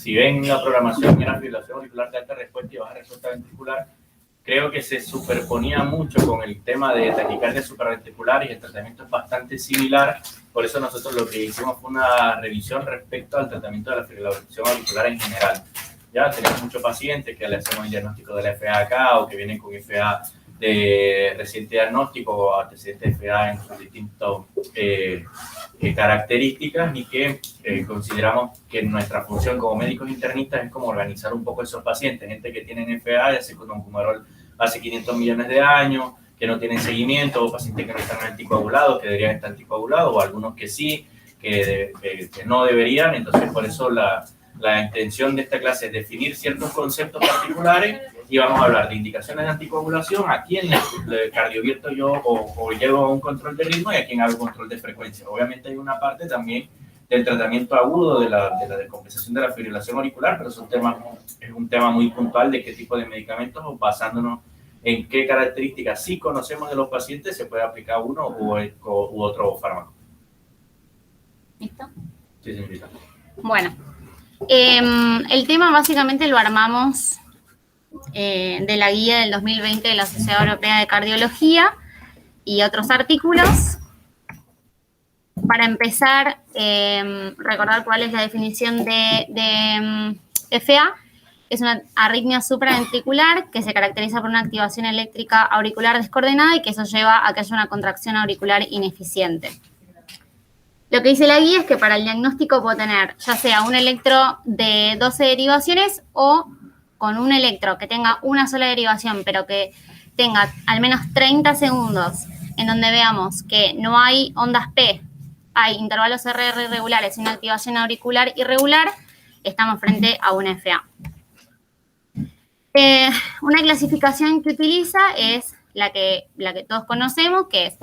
si ven la programación en la fibrilación auricular de alta respuesta y baja respuesta ventricular, creo que se superponía mucho con el tema de taquicardia suprarventricular y el tratamiento es bastante similar. Por eso nosotros lo que hicimos fue una revisión respecto al tratamiento de la fibrilación auricular en general. Ya tenemos muchos pacientes que le hacemos el diagnóstico de la FA acá o que vienen con FA de reciente diagnóstico o antecedentes de FA en sus distintas características y que consideramos que nuestra función como médicos internistas es como organizar un poco esos pacientes, gente que tienen FA, ya sea con un fumarol hace 500 millones de años, que no tienen seguimiento, o pacientes que no están anticoagulados, que deberían estar anticoagulados, o algunos que sí, que no deberían. Entonces, por eso la intención de esta clase es definir ciertos conceptos particulares y vamos a hablar de indicaciones de anticoagulación, a quién le cardiovierto yo o llevo a un control de ritmo y a quién hago control de frecuencia. Obviamente hay una parte también del tratamiento agudo de la descompensación de la fibrilación auricular, pero es un tema muy puntual de qué tipo de medicamentos o basándonos en qué características sí conocemos de los pacientes se puede aplicar uno u otro fármaco. ¿Listo? Sí, señorita. Bueno, el tema básicamente lo armamos de la guía del 2020 de la Sociedad Europea de Cardiología y otros artículos. Para empezar, recordar cuál es la definición de FA. Es una arritmia supraventricular que se caracteriza por una activación eléctrica auricular descoordenada y que eso lleva a que haya una contracción auricular ineficiente. Lo que dice la guía es que para el diagnóstico puedo tener ya sea un electro de 12 derivaciones o con un electro que tenga una sola derivación, pero que tenga al menos 30 segundos en donde veamos que no hay ondas P, hay intervalos RR irregulares y una activación auricular irregular, estamos frente a una FA. Una clasificación que utiliza es la que todos conocemos, que es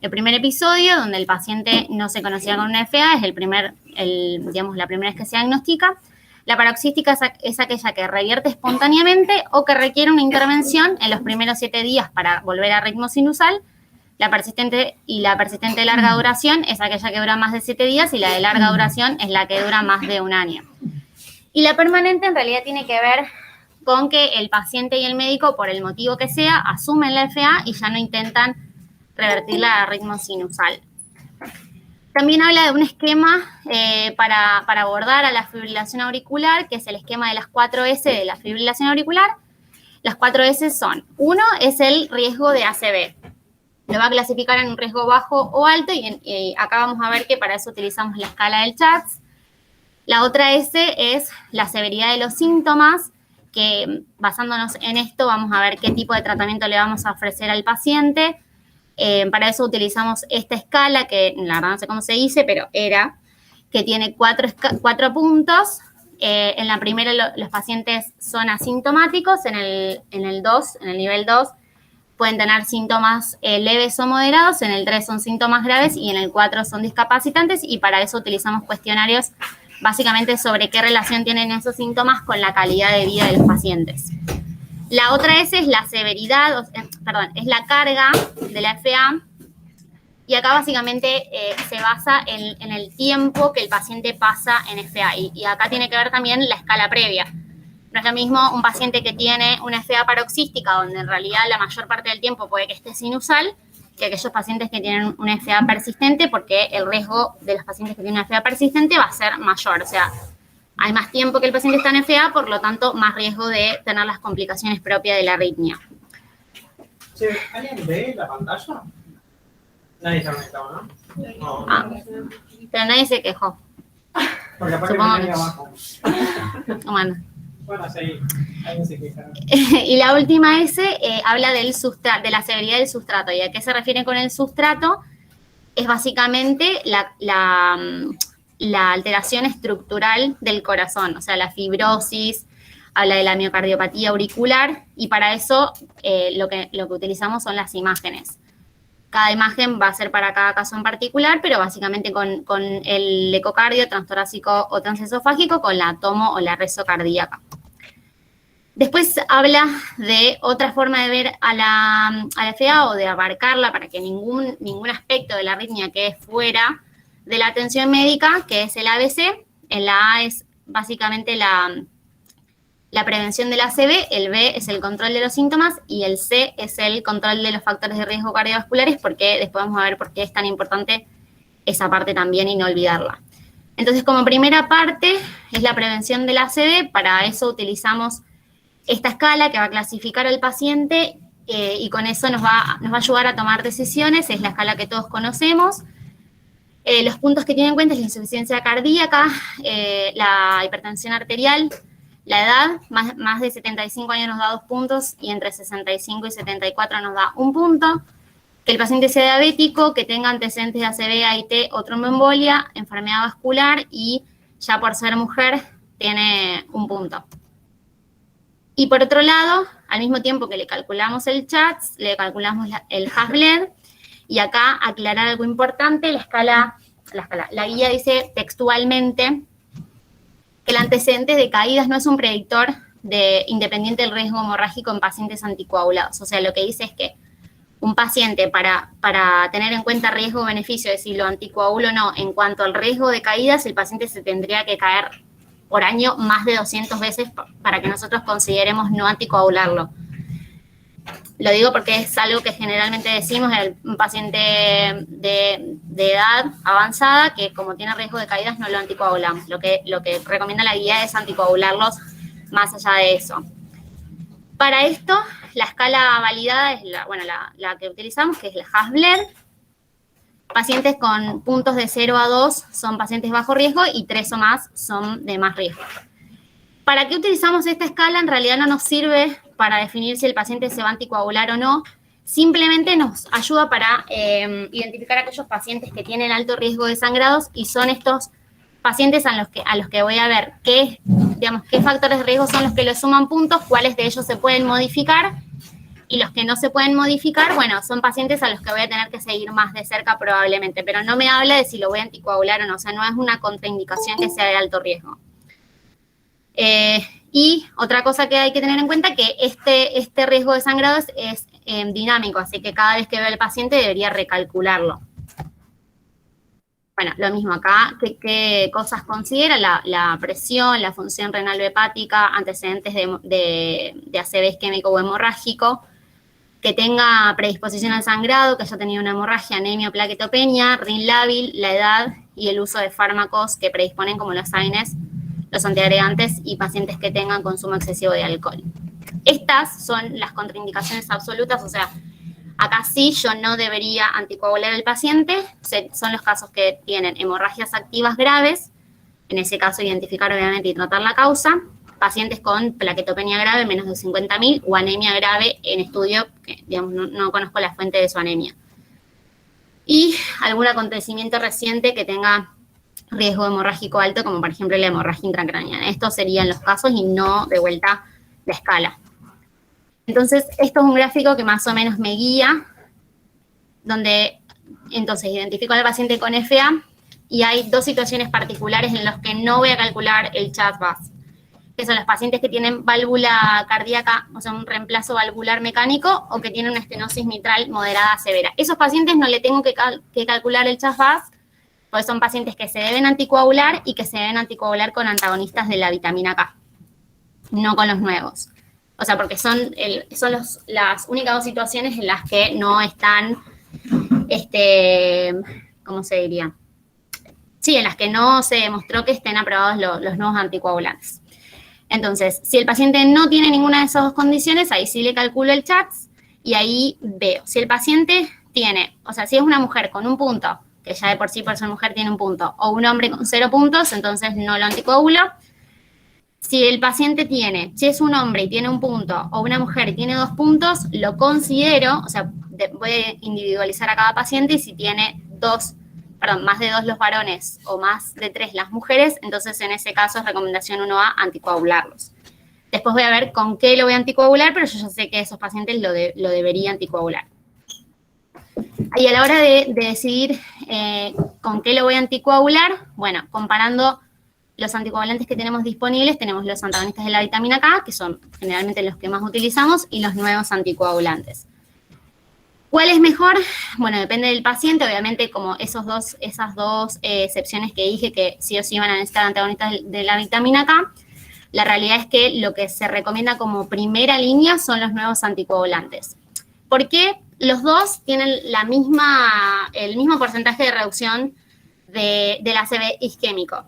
el primer episodio, donde el paciente no se conocía con una FA, es la primera vez que se diagnostica. La paroxística es aquella que revierte espontáneamente o que requiere una intervención en los primeros 7 días para volver a ritmo sinusal. La persistente de larga duración es aquella que dura más de 7 días y la de larga duración es la que dura más de 1 año. Y la permanente en realidad tiene que ver con que el paciente y el médico, por el motivo que sea, asumen la FA y ya no intentan revertirla a ritmo sinusal. También habla de un esquema para abordar a la fibrilación auricular, que es el esquema de las 4 S de la fibrilación auricular. Las 4 S son, 1 es el riesgo de ACV. Lo va a clasificar en un riesgo bajo o alto y acá vamos a ver que para eso utilizamos la escala del CHATS. La otra S es la severidad de los síntomas, que basándonos en esto vamos a ver qué tipo de tratamiento le vamos a ofrecer al paciente. Para eso utilizamos esta escala, que la verdad no sé cómo se dice, pero que tiene 4 puntos. En la primera los pacientes son asintomáticos, en el nivel 2, pueden tener síntomas leves o moderados, en el 3 son síntomas graves y en el 4 son discapacitantes y para eso utilizamos cuestionarios básicamente sobre qué relación tienen esos síntomas con la calidad de vida de los pacientes. La otra S es la severidad, es la carga de la FA y acá básicamente se basa en el tiempo que el paciente pasa en FA y acá tiene que ver también la escala previa. No es lo mismo un paciente que tiene una FA paroxística, donde en realidad la mayor parte del tiempo puede que esté sinusal, que aquellos pacientes que tienen una FA persistente, porque el riesgo de los pacientes que tienen una FA persistente va a ser mayor. O sea, hay más tiempo que el paciente está en FA, por lo tanto, más riesgo de tener las complicaciones propias de la arritmia. ¿Alguien ve la pantalla? Nadie está conectado, ¿no? No. Pero nadie se quejó. Porque aparte Supongo me que... abajo. Bueno. Bueno, sí, alguien se queja. Y la última S habla de la severidad del sustrato. ¿Y a qué se refiere con el sustrato? Es básicamente la alteración estructural del corazón, o sea, la fibrosis, habla de la miocardiopatía auricular, y para eso lo que utilizamos son las imágenes. Cada imagen va a ser para cada caso en particular, pero básicamente con el ecocardio transtorácico o transesofágico, con la tomo o la reso cardíaca. Después habla de otra forma de ver a la FA o de abarcarla para que ningún aspecto de la arritmia quede fuera de la atención médica, que es el ABC. En la A es básicamente la prevención del ACV, el B es el control de los síntomas y el C es el control de los factores de riesgo cardiovasculares, porque después vamos a ver por qué es tan importante esa parte también y no olvidarla. Entonces, como primera parte es la prevención del ACV. Para eso utilizamos esta escala que va a clasificar al paciente y con eso nos va a ayudar a tomar decisiones. Es la escala que todos conocemos. Los puntos que tiene en cuenta es la insuficiencia cardíaca, la hipertensión arterial, la edad, más de 75 años nos da 2 puntos y entre 65 y 74 nos da 1 punto. Que el paciente sea diabético, que tenga antecedentes de ACV, AIT o tromboembolia, enfermedad vascular y ya por ser mujer tiene 1 punto. Y por otro lado, al mismo tiempo que le calculamos el CHATS, le calculamos el HAS-BLED. Y acá aclarar algo importante, la guía dice textualmente que el antecedente de caídas no es un predictor independiente del riesgo hemorrágico en pacientes anticoagulados. O sea, lo que dice es que un paciente para tener en cuenta riesgo-beneficio de si lo anticoagulo o no, en cuanto al riesgo de caídas, el paciente se tendría que caer por año más de 200 veces para que nosotros consideremos no anticoagularlo. Lo digo porque es algo que generalmente decimos en un paciente de edad avanzada que como tiene riesgo de caídas no lo anticoagulamos. Lo que recomienda la guía es anticoagularlos más allá de eso. Para esto, la escala validada es la que utilizamos, que es la HAS-BLED. Pacientes con puntos de 0 a 2 son pacientes bajo riesgo y 3 o más son de más riesgo. ¿Para qué utilizamos esta escala? En realidad no nos sirve para definir si el paciente se va a anticoagular o no. Simplemente nos ayuda para identificar aquellos pacientes que tienen alto riesgo de sangrados y son estos pacientes a los que voy a ver qué factores de riesgo son los que le suman puntos, cuáles de ellos se pueden modificar y los que no se pueden modificar, bueno, son pacientes a los que voy a tener que seguir más de cerca probablemente, pero no me habla de si lo voy a anticoagular o no, o sea, no es una contraindicación que sea de alto riesgo. Y otra cosa que hay que tener en cuenta que este riesgo de sangrado es dinámico, así que cada vez que veo al paciente debería recalcularlo. Bueno, lo mismo acá, ¿qué cosas considera? La presión, la función renal o hepática, antecedentes de ACV isquémico o hemorrágico, que tenga predisposición al sangrado, que haya tenido una hemorragia, anemia, plaquetopenia, RIN lábil, la edad y el uso de fármacos que predisponen como los AINES, los antiagregantes y pacientes que tengan consumo excesivo de alcohol. Estas son las contraindicaciones absolutas, o sea, acá sí yo no debería anticoagular al paciente, son los casos que tienen hemorragias activas graves, en ese caso identificar obviamente y tratar la causa, pacientes con plaquetopenia grave, menos de 50.000, o anemia grave en estudio, que digamos, no conozco la fuente de su anemia. Y algún acontecimiento reciente que tenga riesgo hemorrágico alto, como por ejemplo la hemorragia intracraneana. Estos serían los casos y no de vuelta la escala. Entonces, esto es un gráfico que más o menos me guía, donde entonces identifico al paciente con FA y hay 2 situaciones particulares en las que no voy a calcular el CHATS-VAS, que son los pacientes que tienen válvula cardíaca, o sea, un reemplazo valvular mecánico, o que tienen una estenosis mitral moderada severa. Esos pacientes no le tengo que calcular el CHATS-VAS, porque son pacientes que se deben anticoagular y que se deben anticoagular con antagonistas de la vitamina K, no con los nuevos. O sea, porque son las únicas 2 situaciones en las que no están, ¿cómo se diría? Sí, en las que no se demostró que estén aprobados los nuevos anticoagulantes. Entonces, si el paciente no tiene ninguna de esas 2 condiciones, ahí sí le calculo el CHATS y ahí veo. Si el paciente tiene, o sea, si es una mujer con 1 punto, que ya de por sí por ser mujer tiene 1 punto, o un hombre con 0 puntos, entonces no lo anticoagulo. Si el paciente tiene, si es un hombre y tiene 1 punto, o una mujer y tiene 2 puntos, lo considero, o sea, voy a individualizar a cada paciente y si tiene más de 2 los varones o más de 3 las mujeres, entonces en ese caso es recomendación 1A anticoagularlos. Después voy a ver con qué lo voy a anticoagular, pero yo ya sé que esos pacientes lo debería anticoagular. Y a la hora de decidir con qué lo voy a anticoagular, bueno, comparando los anticoagulantes que tenemos disponibles, tenemos los antagonistas de la vitamina K, que son generalmente los que más utilizamos, y los nuevos anticoagulantes. ¿Cuál es mejor? Bueno, depende del paciente, obviamente como esas dos excepciones que dije que sí o sí van a necesitar antagonistas de la vitamina K, la realidad es que lo que se recomienda como primera línea son los nuevos anticoagulantes. ¿Por qué? Los dos tienen el mismo porcentaje de reducción del ACV isquémico,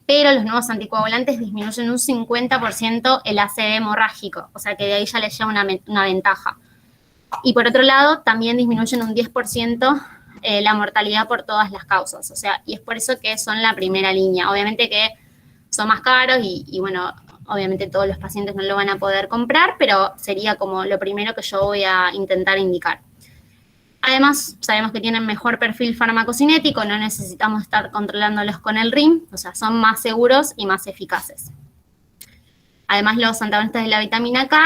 pero los nuevos anticoagulantes disminuyen un 50% el ACV hemorrágico, o sea que de ahí ya les lleva una ventaja. Y por otro lado, también disminuyen un 10% la mortalidad por todas las causas. O sea, y es por eso que son la primera línea. Obviamente que son más caros y bueno, obviamente todos los pacientes no lo van a poder comprar, pero sería como lo primero que yo voy a intentar indicar. Además, sabemos que tienen mejor perfil farmacocinético, no necesitamos estar controlándolos con el RIM, o sea, son más seguros y más eficaces. Además, los antagonistas de la vitamina K,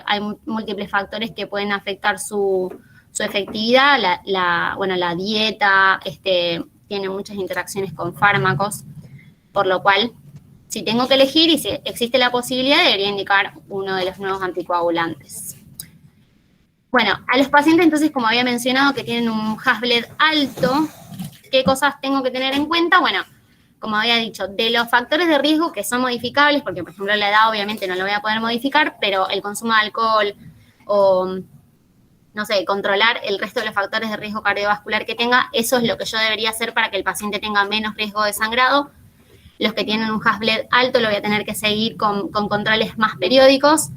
hay múltiples factores que pueden afectar su efectividad. La dieta, tiene muchas interacciones con fármacos, por lo cual, si tengo que elegir y si existe la posibilidad, debería indicar uno de los nuevos anticoagulantes. Bueno, a los pacientes, entonces, como había mencionado, que tienen un Hasbled alto, ¿qué cosas tengo que tener en cuenta? Bueno, como había dicho, de los factores de riesgo que son modificables, porque por ejemplo la edad obviamente no lo voy a poder modificar, pero el consumo de alcohol o, no sé, controlar el resto de los factores de riesgo cardiovascular que tenga, eso es lo que yo debería hacer para que el paciente tenga menos riesgo de sangrado. Los que tienen un Hasbled alto lo voy a tener que seguir con controles más periódicos.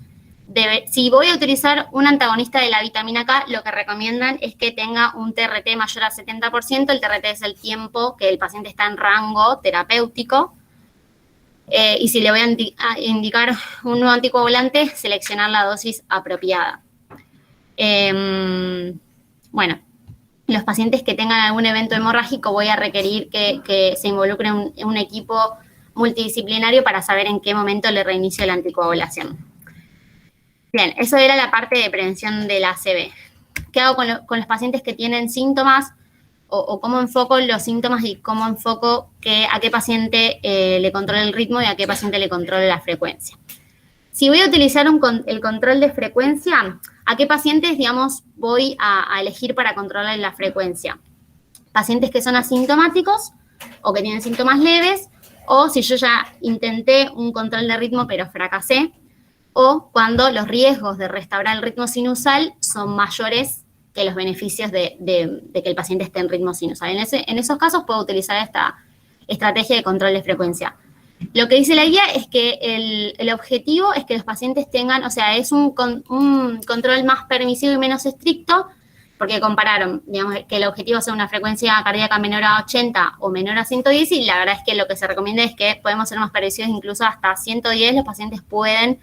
Si voy a utilizar un antagonista de la vitamina K, lo que recomiendan es que tenga un TRT mayor a 70%. El TRT es el tiempo que el paciente está en rango terapéutico. Y si le voy a indicar un nuevo anticoagulante, seleccionar la dosis apropiada. Bueno, los pacientes que tengan algún evento hemorrágico voy a requerir que se involucre un equipo multidisciplinario para saber en qué momento le reinicio la anticoagulación. Bien, eso era la parte de prevención del ACV. ¿Qué hago con los pacientes que tienen síntomas o cómo enfoco los síntomas y cómo enfoco a qué paciente le controlo el ritmo y a qué paciente le controlo la frecuencia? Si voy a utilizar el control de frecuencia, ¿a qué pacientes, digamos, voy a elegir para controlar la frecuencia? Pacientes que son asintomáticos o que tienen síntomas leves, o si yo ya intenté un control de ritmo pero fracasé, o cuando los riesgos de restaurar el ritmo sinusal son mayores que los beneficios de que el paciente esté en ritmo sinusal. En esos casos puedo utilizar esta estrategia de control de frecuencia. Lo que dice la guía es que el objetivo es que los pacientes tengan, o sea, es un control más permisivo y menos estricto, porque compararon, digamos, que el objetivo sea una frecuencia cardíaca menor a 80 o menor a 110, y la verdad es que lo que se recomienda es que podemos ser más permisivos, incluso hasta 110 los pacientes pueden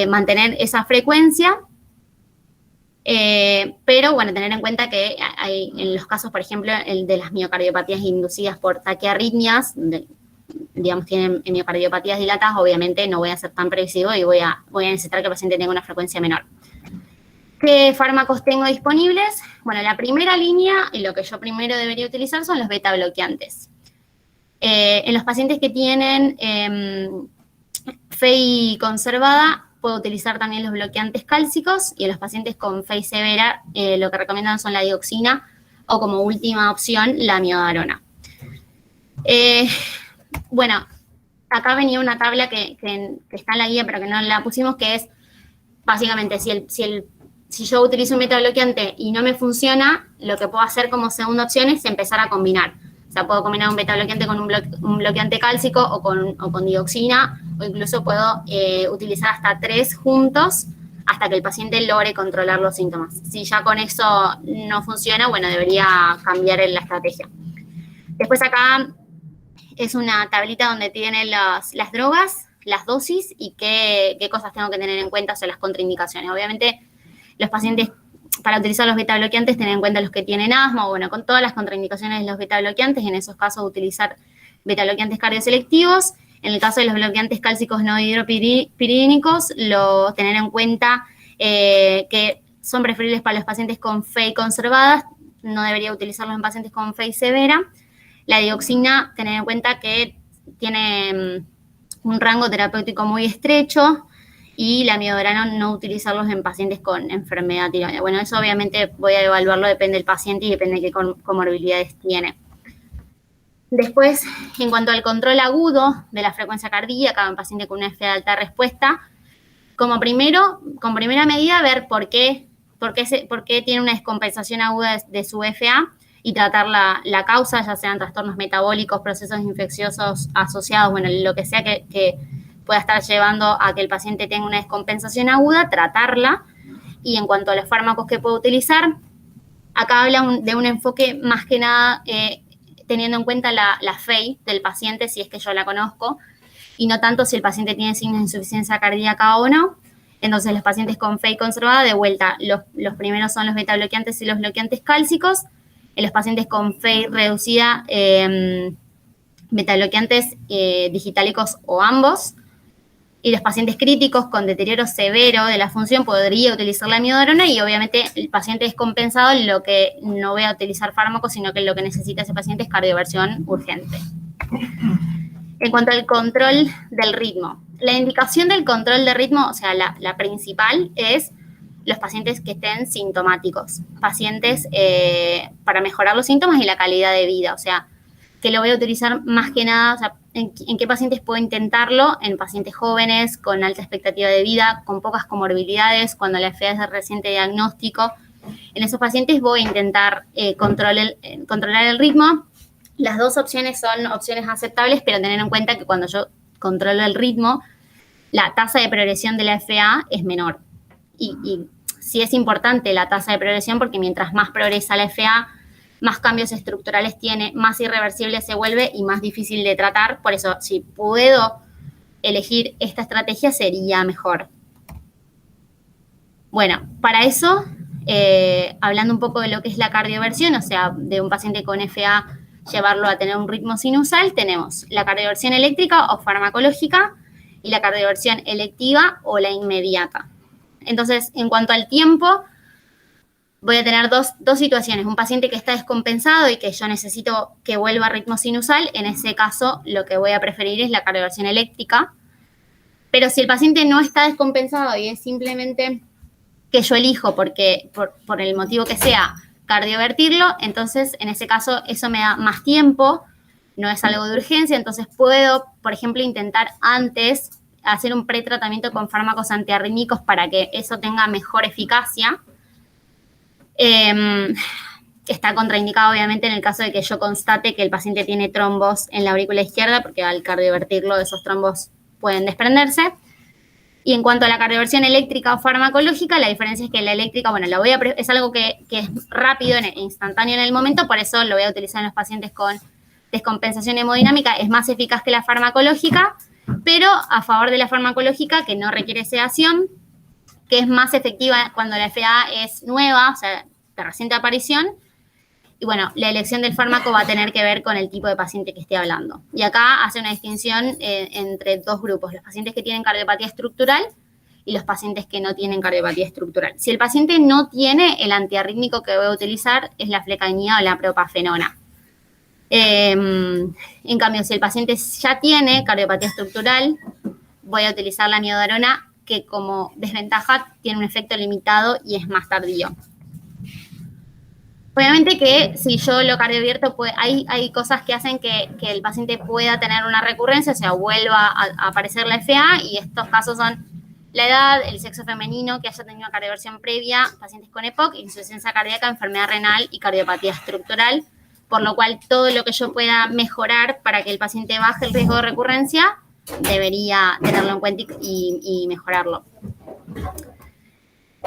mantener esa frecuencia, pero bueno, tener en cuenta que hay en los casos, por ejemplo, el de las miocardiopatías inducidas por taquiarritmias, digamos, tienen miocardiopatías dilatadas, obviamente no voy a ser tan previsivo y voy a necesitar que el paciente tenga una frecuencia menor. ¿Qué fármacos tengo disponibles? Bueno, la primera línea, y lo que yo primero debería utilizar, son los beta bloqueantes. En los pacientes que tienen FEI conservada, puedo utilizar también los bloqueantes cálcicos, y en los pacientes con FEI severa, lo que recomiendan son la dioxina, o como última opción, la amiodarona. Bueno, acá venía una tabla que está en la guía, pero que no la pusimos, que es, básicamente, si yo utilizo un beta bloqueante y no me funciona, lo que puedo hacer como segunda opción es empezar a combinar. O sea, puedo combinar un beta bloqueante con un bloqueante cálcico o con dioxina, o incluso puedo utilizar hasta 3 juntos hasta que el paciente logre controlar los síntomas. Si ya con eso no funciona, bueno, debería cambiar la estrategia. Después acá es una tablita donde tiene las drogas, las dosis y qué cosas tengo que tener en cuenta, o sea, las contraindicaciones. Obviamente, los pacientes, para utilizar los beta bloqueantes, tener en cuenta los que tienen asma, o bueno, con todas las contraindicaciones de los beta bloqueantes, en esos casos utilizar beta bloqueantes cardioselectivos. En el caso de los bloqueantes cálcicos no hidropiridínicos, tener en cuenta que son preferibles para los pacientes con FEI conservadas, no debería utilizarlos en pacientes con FEI severa. La dioxina, tener en cuenta que tiene un rango terapéutico muy estrecho, y la amiodarona no utilizarlos en pacientes con enfermedad tiroidea. Bueno, eso obviamente voy a evaluarlo, depende del paciente y depende de qué comorbilidades tiene. Después, en cuanto al control agudo de la frecuencia cardíaca en paciente con una FA de alta respuesta, como primera medida, ver por qué tiene una descompensación aguda de su FA y tratar la causa, ya sean trastornos metabólicos, procesos infecciosos asociados, bueno, lo que sea que pueda estar llevando a que el paciente tenga una descompensación aguda, tratarla. Y en cuanto a los fármacos que puede utilizar, acá habla de un enfoque más que nada teniendo en cuenta la FEI del paciente, si es que yo la conozco, y no tanto si el paciente tiene signos de insuficiencia cardíaca o no. Entonces, los pacientes con FEI conservada, de vuelta, los primeros son los betabloqueantes y los bloqueantes cálcicos. En los pacientes con FEI reducida, betabloqueantes digitálicos o ambos. Y los pacientes críticos con deterioro severo de la función podría utilizar la amiodarona, y obviamente el paciente descompensado lo que no va a utilizar fármacos, sino que lo que necesita ese paciente es cardioversión urgente. En cuanto al control del ritmo, la indicación del control de ritmo, o sea, la principal es los pacientes que estén sintomáticos, pacientes para mejorar los síntomas y la calidad de vida, o sea, que lo voy a utilizar más que nada, o sea, ¿en qué pacientes puedo intentarlo? En pacientes jóvenes, con alta expectativa de vida, con pocas comorbilidades, cuando la FA es de reciente diagnóstico. En esos pacientes voy a intentar controlar el ritmo. Las dos opciones son opciones aceptables, pero tener en cuenta que cuando yo controlo el ritmo, la tasa de progresión de la FA es menor. Y sí es importante la tasa de progresión, porque mientras más progresa la FA, más cambios estructurales tiene, más irreversible se vuelve y más difícil de tratar. Por eso, si puedo elegir esta estrategia, sería mejor. Bueno, para eso, hablando un poco de lo que es la cardioversión, o sea, de un paciente con FA, llevarlo a tener un ritmo sinusal, tenemos la cardioversión eléctrica o farmacológica y la cardioversión electiva o la inmediata. Entonces, en cuanto al tiempo, voy a tener dos situaciones. Un paciente que está descompensado y que yo necesito que vuelva a ritmo sinusal, en ese caso lo que voy a preferir es la cardioversión eléctrica. Pero si el paciente no está descompensado y es simplemente que yo elijo por el motivo que sea cardiovertirlo, entonces en ese caso eso me da más tiempo, no es algo de urgencia, entonces puedo, por ejemplo, intentar antes hacer un pretratamiento con fármacos antiarrítmicos para que eso tenga mejor eficacia. Está contraindicado obviamente en el caso de que yo constate que el paciente tiene trombos en la aurícula izquierda, porque al cardiovertirlo esos trombos pueden desprenderse. Y en cuanto a la cardioversión eléctrica o farmacológica, la diferencia es que la eléctrica, bueno, es algo que es rápido, instantáneo en el momento, por eso lo voy a utilizar en los pacientes con descompensación hemodinámica, es más eficaz que la farmacológica, pero a favor de la farmacológica, que no requiere sedación, que es más efectiva cuando la FA es nueva, o sea, de reciente aparición. Y bueno, la elección del fármaco va a tener que ver con el tipo de paciente que esté hablando. Y acá hace una distinción entre dos grupos, los pacientes que tienen cardiopatía estructural y los pacientes que no tienen cardiopatía estructural. Si el paciente no tiene, el antiarrítmico que voy a utilizar es la flecainida o la propafenona. En cambio, si el paciente ya tiene cardiopatía estructural, voy a utilizar la amiodarona, que como desventaja tiene un efecto limitado y es más tardío. Obviamente que si yo lo cardiovierto, pues hay cosas que hacen que el paciente pueda tener una recurrencia, o sea, vuelva a aparecer la FA, y estos casos son la edad, el sexo femenino, que haya tenido una cardioversión previa, pacientes con EPOC, insuficiencia cardíaca, enfermedad renal y cardiopatía estructural, por lo cual todo lo que yo pueda mejorar para que el paciente baje el riesgo de recurrencia, debería tenerlo en cuenta y mejorarlo.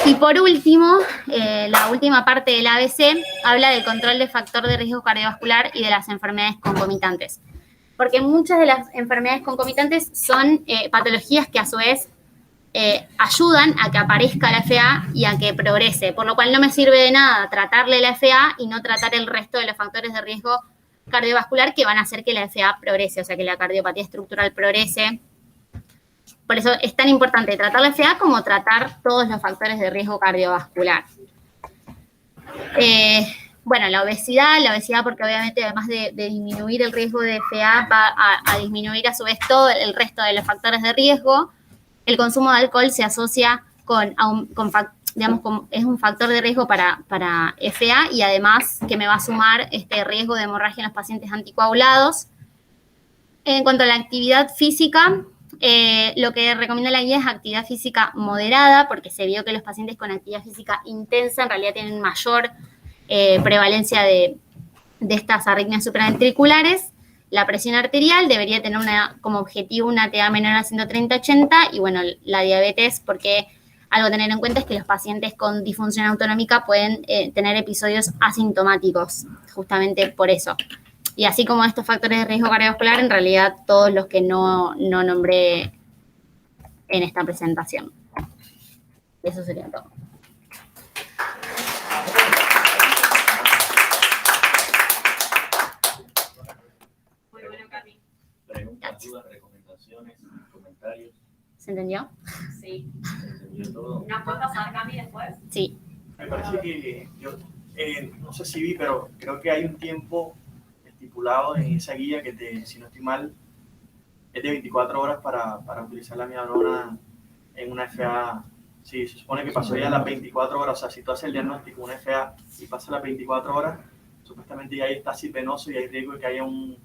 Y por último, la última parte del ABC habla del control del factor de riesgo cardiovascular y de las enfermedades concomitantes. Porque muchas de las enfermedades concomitantes son patologías que a su vez ayudan a que aparezca la FA y a que progrese, por lo cual no me sirve de nada tratarle la FA y no tratar el resto de los factores de riesgo cardiovascular que van a hacer que la FA progrese, o sea, que la cardiopatía estructural progrese. Por eso es tan importante tratar la FA como tratar todos los factores de riesgo cardiovascular. Bueno, la obesidad porque obviamente además de disminuir el riesgo de FA, va a disminuir a su vez todo el resto de los factores de riesgo. el consumo de alcohol se asocia es un factor de riesgo para FA y además que me va a sumar este riesgo de hemorragia en los pacientes anticoagulados. En cuanto a la actividad física, lo que recomienda la guía es actividad física moderada, porque se vio que los pacientes con actividad física intensa en realidad tienen mayor prevalencia de estas arritmias supraventriculares. La presión arterial debería tener como objetivo una TA menor a 130/80 y bueno, la diabetes, porque algo a tener en cuenta es que los pacientes con disfunción autonómica pueden tener episodios asintomáticos, justamente por eso. Y así como estos factores de riesgo cardiovascular, en realidad todos los que no nombré en esta presentación. Eso sería todo. Muy bueno, Cami. Preguntas, dudas, recomendaciones, comentarios. ¿Se entendió? Sí. ¿Se entendió todo? ¿Nos puedes pasar, Cami, después? Sí. Me parece que yo, no sé si vi, pero creo que hay un tiempo estipulado en esa guía que, si no estoy mal, es de 24 horas para utilizar la amiodarona en una FA. Sí, se supone que pasó ya las 24 horas, o sea, si tú haces el diagnóstico de una FA y pasas las 24 horas, supuestamente ya hay estasis venoso y hay riesgo de que haya un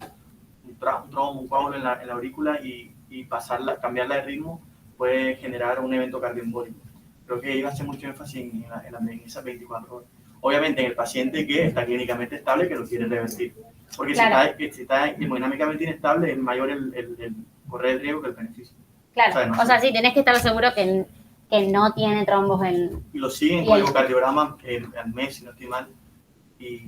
trombo, un coágulo en la aurícula y cambiarla de ritmo puede generar un evento cardioembólico. Creo que iba a hacer mucho énfasis en esas 24 horas. Obviamente en el paciente que está clínicamente estable, que lo quiere revertir. Porque Claro. si está hemodinámicamente inestable, es mayor el correr el riesgo que el beneficio. Claro. O sea, sí, tenés que estar seguro que no tiene trombos en... Y lo siguen con el ecocardiograma al mes, si no estoy mal. Y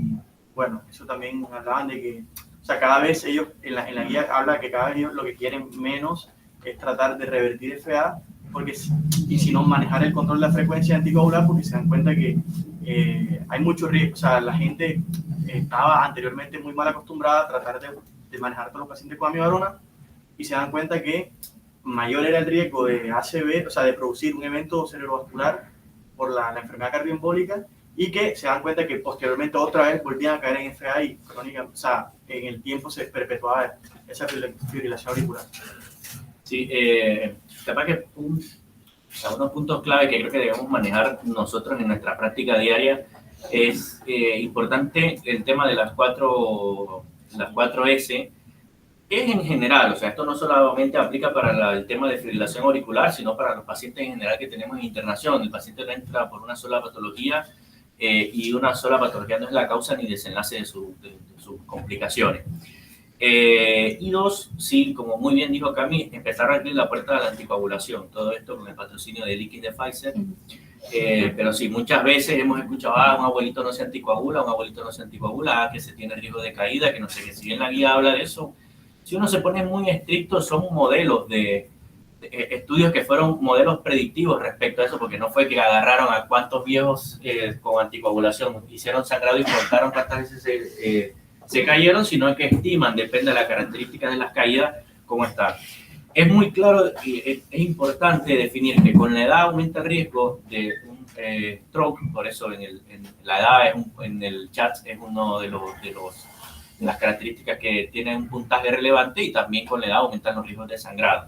bueno, eso también hablaban de que, o sea, cada vez ellos, en la guía habla que cada vez ellos lo que quieren menos es tratar de revertir FA, y si no, manejar el control de la frecuencia anticoagular, porque se dan cuenta que hay mucho riesgo. O sea, la gente estaba anteriormente muy mal acostumbrada a tratar de manejar todos los pacientes con amiodarona y se dan cuenta que mayor era el riesgo de ACV, o sea, de producir un evento cerebrovascular por la enfermedad cardioembólica, y que se dan cuenta que posteriormente otra vez volvían a caer en FA y crónica, o sea, en el tiempo se perpetuaba esa fibrilación auricular. Sí, capaz que unos puntos clave que creo que debemos manejar nosotros en nuestra práctica diaria es importante el tema de las 4S, que es en general, o sea, esto no solamente aplica para el tema de fibrilación auricular, sino para los pacientes en general que tenemos en internación. El paciente no entra por una sola patología y una sola patología no es la causa ni desenlace de sus complicaciones. Y dos, sí, como muy bien dijo Cami, empezar a abrir la puerta a la anticoagulación. Todo esto con el patrocinio de Liquid de Pfizer. Pero sí, muchas veces hemos escuchado, un abuelito no se anticoagula, que se tiene riesgo de caída, que no sé qué. Si bien la guía habla de eso, si uno se pone muy estricto, son modelos de estudios que fueron modelos predictivos respecto a eso, porque no fue que agarraron a cuántos viejos con anticoagulación hicieron sangrado y contaron cuántas veces se cayeron, sino que estiman, depende de las características de las caídas, cómo está. Es muy claro y es importante definir que con la edad aumenta el riesgo de un stroke, por eso la edad en el chat es uno de las características que tiene un puntaje relevante, y también con la edad aumentan los riesgos de sangrado,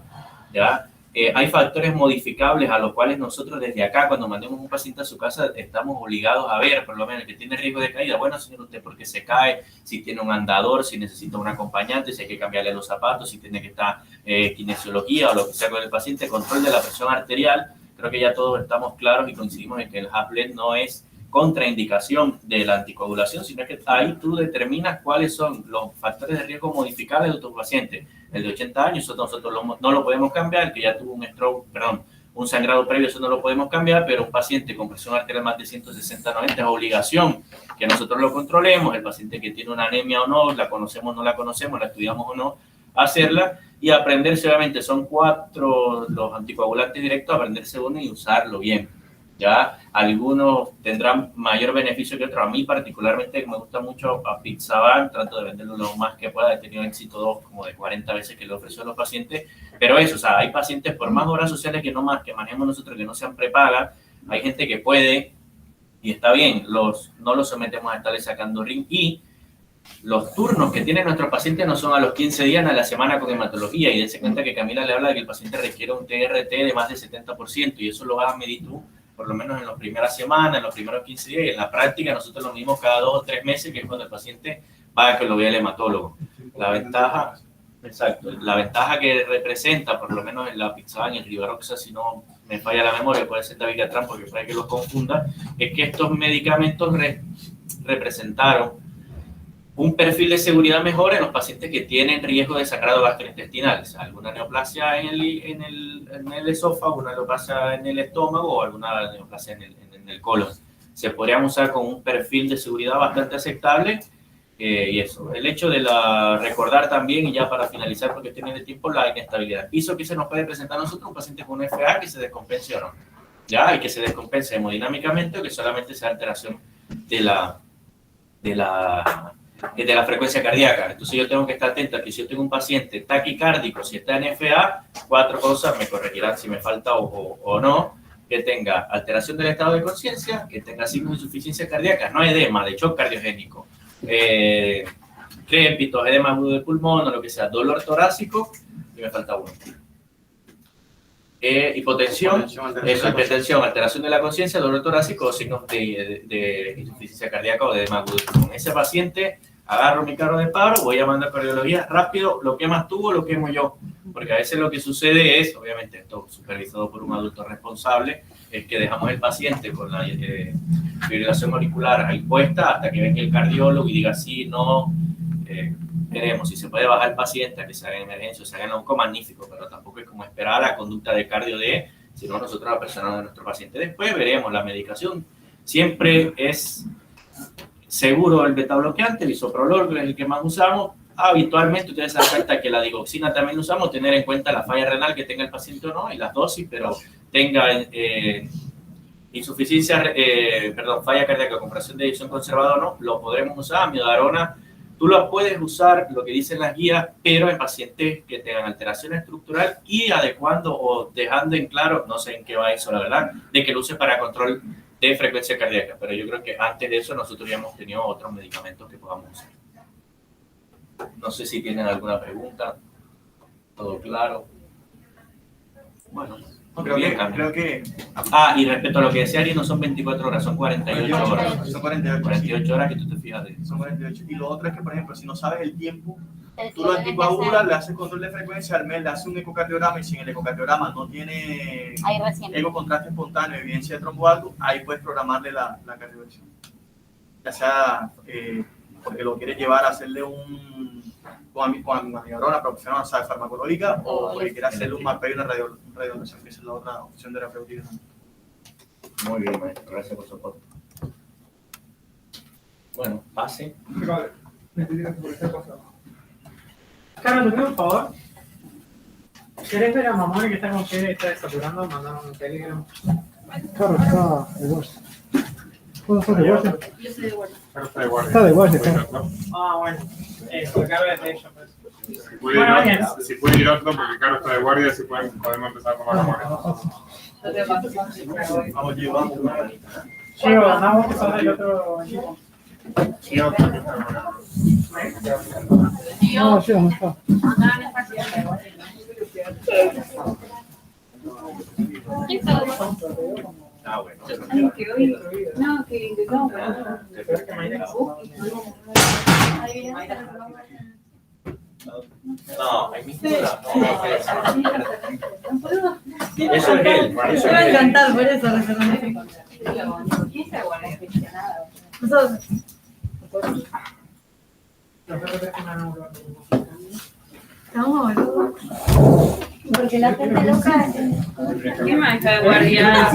¿ya? Hay factores modificables a los cuales nosotros desde acá, cuando mandemos un paciente a su casa, estamos obligados a ver, por lo menos, que tiene riesgo de caída. Bueno, señor, usted por qué se cae, si tiene un andador, si necesita un acompañante, si hay que cambiarle los zapatos, si tiene que estar kinesiología o lo que sea con el paciente, control de la presión arterial. Creo que ya todos estamos claros y coincidimos en que el HAPLET no es contraindicación de la anticoagulación, sino que ahí tú determinas cuáles son los factores de riesgo modificables de tu paciente. El de 80 años, eso nosotros no lo podemos cambiar, el que ya tuvo un sangrado previo, eso no lo podemos cambiar, pero un paciente con presión arterial más de 160/90 es obligación que nosotros lo controlemos. El paciente que tiene una anemia o no, la conocemos o no la conocemos, la estudiamos o no, hacerla y aprenderse. Obviamente son 4 los anticoagulantes directos, aprenderse uno y usarlo bien. Ya algunos tendrán mayor beneficio que otros. A mí particularmente me gusta mucho Apixaban, trato de venderlo lo más que pueda. He tenido éxito como de 40 veces que le ofreció a los pacientes, pero eso, o sea, hay pacientes por más obras sociales que manejemos nosotros, que no sean prepaga, hay gente que puede y está bien, no los sometemos a estarle sacando ring. Y los turnos que tienen nuestros pacientes no son a los 15 días ni a la semana con hematología, y dense cuenta que Camila le habla de que el paciente requiere un TRT de más del 70%, y eso lo vas a medir tú por lo menos en las primeras semanas, en los primeros 15 días, y en la práctica nosotros lo medimos cada 2 o 3 meses, que es cuando el paciente va a que lo vea el hematólogo. La ventaja, exacto, la ventaja que representa, por lo menos en la Pixaban y el Rivaroxaban, si no me falla la memoria, puede ser Dabigatran, porque puede que los confunda, es que estos medicamentos representaron un perfil de seguridad mejor en los pacientes que tienen riesgo de sangrado gastrointestinal, o sea, alguna neoplasia en el esófago, una neoplasia en el estómago o alguna neoplasia en el colon. Se podrían usar con un perfil de seguridad bastante aceptable, y eso. El hecho de recordar también, y ya para finalizar porque tiene de tiempo, la inestabilidad. Piso que se nos puede presentar a nosotros un paciente con un FA que se descompense o no, ya, y que se descompense hemodinámicamente o que solamente sea alteración de la frecuencia cardíaca. Entonces yo tengo que estar atento a que si yo tengo un paciente taquicárdico, si está en FA, 4 cosas me corregirán si me falta o no: que tenga alteración del estado de conciencia, que tenga signos de insuficiencia cardíaca, no edema, de shock cardiogénico, crépitos, edema agudo de pulmón o lo que sea, dolor torácico, y me falta uno. Hipotensión, hipertensión, alteración de la conciencia, dolor torácico o signos de insuficiencia cardíaca o de edema agudo de pulmón. Ese paciente, agarro mi carro de paro, voy llamando a cardiología rápido, lo quemas tú o lo quemo yo, porque a veces lo que sucede es, obviamente esto supervisado por un adulto responsable, es que dejamos el paciente con la fibrilación auricular ahí puesta hasta que venga el cardiólogo y diga sí, no, queremos, si se puede bajar el paciente a que se haga en emergencia o se haga en onco, magnífico, pero tampoco es como esperar la conducta de cardio sino nosotros la persona de nuestro paciente. Después veremos la medicación. Siempre es seguro el betabloqueante, el isoprolol, que es el que más usamos. Habitualmente ustedes se dan cuenta que la digoxina también usamos, tener en cuenta la falla renal que tenga el paciente o no, y las dosis, pero tenga falla cardíaca, compresión de eyección conservada o no, lo podremos usar. Amiodarona, tú lo puedes usar, lo que dicen las guías, pero en pacientes que tengan alteración estructural y adecuando o dejando en claro, no sé en qué va eso la verdad, de que lo use para control de frecuencia cardíaca, pero yo creo que antes de eso nosotros ya hemos tenido otros medicamentos que podamos usar. No sé si tienen alguna pregunta. ¿Todo claro? Bueno, creo que... y respecto a lo que decía Ari, no son 24 horas, son 48 horas. Son 48. 48 horas que tú te fijas de eso. Son 48. Y lo otro es que, por ejemplo, si no sabes el tiempo, tú lo anticoagulas, le haces control de frecuencia, al mes le haces un ecocardiograma, y si en el ecocardiograma no tiene ecocontraste espontáneo, evidencia de tromboalgo, ahí puedes programarle la cardioversión. Ya sea porque lo quieres llevar a hacerle con amiodarona, proporcional, o sea, farmacológica, o porque quieres hacerle un mapeo y una radioversión, que esa es la otra opción terapéutica. Muy bien, maestro, gracias por su aporte. Bueno, pase. Carlos, te pido un favor. ¿Querés ver a Mamón que está con fiebre y está desaturando? Mandaron un Telegram. Claro, está de guardia. ¿Puedo estar de guardia? Yo soy de guardia. Está de guardia, está. Ah, bueno. Carlos es de ellos, pues. Si puede ir otro, porque Carlos está de guardia, si podemos empezar a tomar la guardia. Vamos, llevamos una manita. Chico, andamos que son del otro equipo. Y otro que está de guardia. No, sí, no está. Bueno. No, que no. No, hay mistura. Eso es él. Me va a encantar por eso, nosotros. Estamos, boludo. Porque la gente loca... ¿Qué más está de guardia?